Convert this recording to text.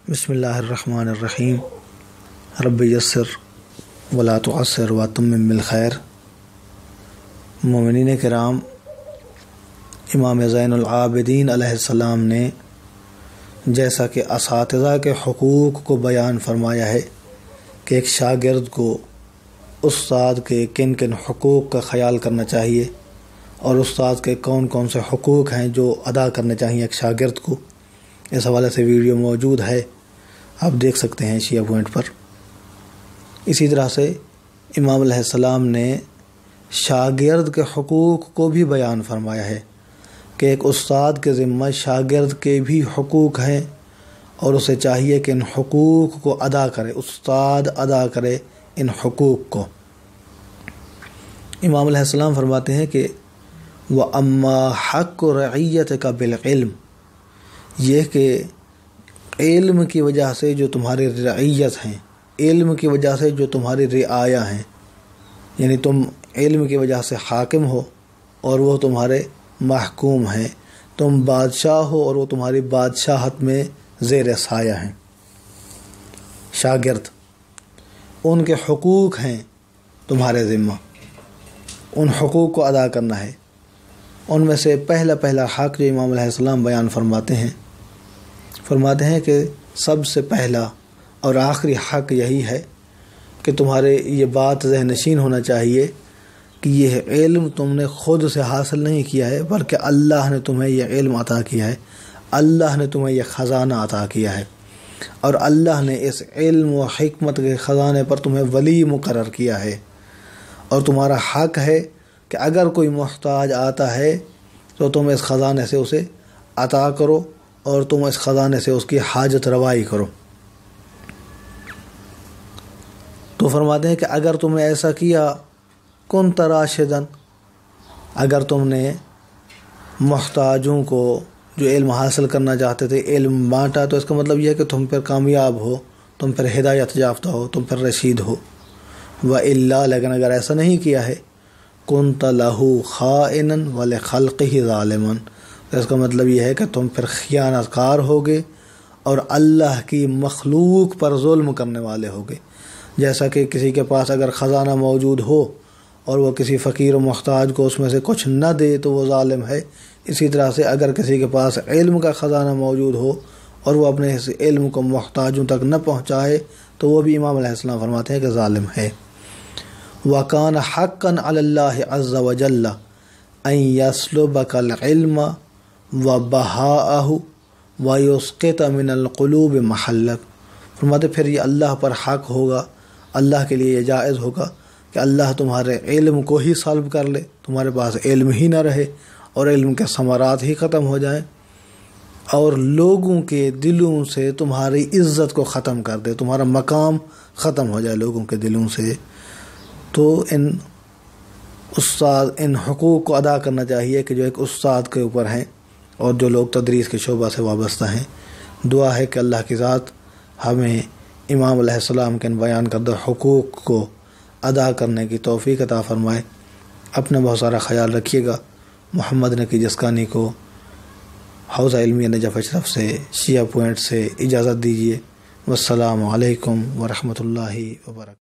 بسم اللہ الرحمن الرحیم رب یسر ولا تعسر واتمم بالخیر۔ مومنین کرام، امام زین العابدین علیہ السلام نے جیسا کہ اساتذہ کے حقوق کو بیان فرمایا ہے کہ ایک شاگرد کو استاد کے کن کن حقوق کا خیال کرنا چاہیے اور استاد کے کون کون سے حقوق ہیں جو ادا کرنے چاہیے ایک شاگرد کو، اس حوالے سے ویڈیو موجود ہے، آپ دیکھ سکتے ہیں شیعہ پوائنٹ پر۔ اسی طرح سے امام علیہ السلام نے شاگرد کے حقوق کو بھی بیان فرمایا ہے کہ ایک استاد کے ذمہ شاگرد کے بھی حقوق ہیں اور اسے چاہیے کہ ان حقوق کو ادا کرے، استاد ادا کرے ان حقوق کو۔ امام علیہ السلام فرماتے ہیں کہ وَأَمَّا حَقُّ رَعِيَّتِكَ بِالْعِلْمِ، یہ کہ علم کی وجہ سے جو تمہاری رعیت ہیں، علم کی وجہ سے جو تمہاری رعایا ہیں، یعنی تم علم کی وجہ سے حاکم ہو اور وہ تمہارے محکوم ہیں، تم بادشاہ ہو اور وہ تمہاری بادشاہت میں زیر سایہ ہیں۔ شاگرد، ان کے حقوق ہیں تمہارے ذمہ، ان حقوق کو ادا کرنا ہے۔ ان میں سے پہلا حق جو امام علیہ السلام بیان فرماتے ہیں کہ سب سے پہلا اور آخری حق یہی ہے کہ تمہارے یہ بات ذہن نشین ہونا چاہیے کہ یہ علم تم نے خود سے حاصل نہیں کیا ہے، بلکہ اللہ نے تمہیں یہ علم عطا کیا ہے، اللہ نے تمہیں یہ خزانہ عطا کیا ہے، اور اللہ نے اس علم و حکمت کے خزانے پر تمہیں ولی مقرر کیا ہے، اور تمہارا حق ہے کہ اگر کوئی محتاج آتا ہے تو تم اس خزانے سے اسے عطا کرو اور تم اس خزانے سے اس کی حاجت روائی کرو۔ تو فرماتے ہیں کہ اگر تم نے ایسا کیا کنت راشدن، اگر تم نے محتاجوں کو جو علم حاصل کرنا چاہتے تھے علم بانٹا، تو اس کا مطلب یہ ہے کہ تم پھر کامیاب ہو، تم پھر ہدایت یافتہ ہو، تم پھر رشید ہو۔ وَإِلَّا، لیکن اگر ایسا نہیں کیا ہے كُنْتَ لَهُ خَائِنًا وَلِخَلْقِهِ ظَالِمًا، اس کا مطلب یہ ہے کہ تم پھر خیانت کار ہوگے اور اللہ کی مخلوق پر ظلم کرنے والے ہوگے۔ جیسا کہ کسی کے پاس اگر خزانہ موجود ہو اور وہ کسی فقیر و محتاج کو اس میں سے کچھ نہ دے تو وہ ظالم ہے، اسی طرح سے اگر کسی کے پاس علم کا خزانہ موجود ہو اور وہ اپنے اس علم کو محتاجوں تک نہ پہنچائے تو وہ بھی امام علیہ السلام فرماتے ہیں کہ ظالم ہے۔ وَكَانَ حَقًّا عَلَى اللَّهِ عَزَّ وَجَلَّ أَن يَسْلُبَكَ الْعِلْمَ وَبَهَاءَهُ وَيُسْقِطَ مِنَ الْقُلُوبِ مَحَلَّكَ، فرماتے پھر یہ اللہ پر حق ہوگا، اللہ کے لیے یہ جائز ہوگا کہ اللہ تمہارے علم کو ہی سلب کر لے، تمہارے پاس علم ہی نہ رہے اور علم کے ثمرات ہی ختم ہو جائیں، اور لوگوں کے دلوں سے تمہاری عزت کو ختم کر دے، تمہارا مقام ختم ہو جائے لوگوں کے دلوں سے۔ تو ان حقوق کو ادا کرنا چاہیے کہ جو ایک استاد کے اوپر ہیں اور جو لوگ تدریس کے شعبہ سے وابستہ ہیں۔ دعا ہے کہ اللہ کی ذات ہمیں امام علیہ السلام کے ان بیان کردہ حقوق کو ادا کرنے کی توفیق عطا فرمائے۔ اپنا بہت سارا خیال رکھیے گا۔ محمد نقی جسکانی کو حوزہ علمیہ نجف اشرف سے شیعہ پوائنٹ سے اجازت دیجیے۔ والسلام علیکم ورحمۃ اللہ وبرکاتہ۔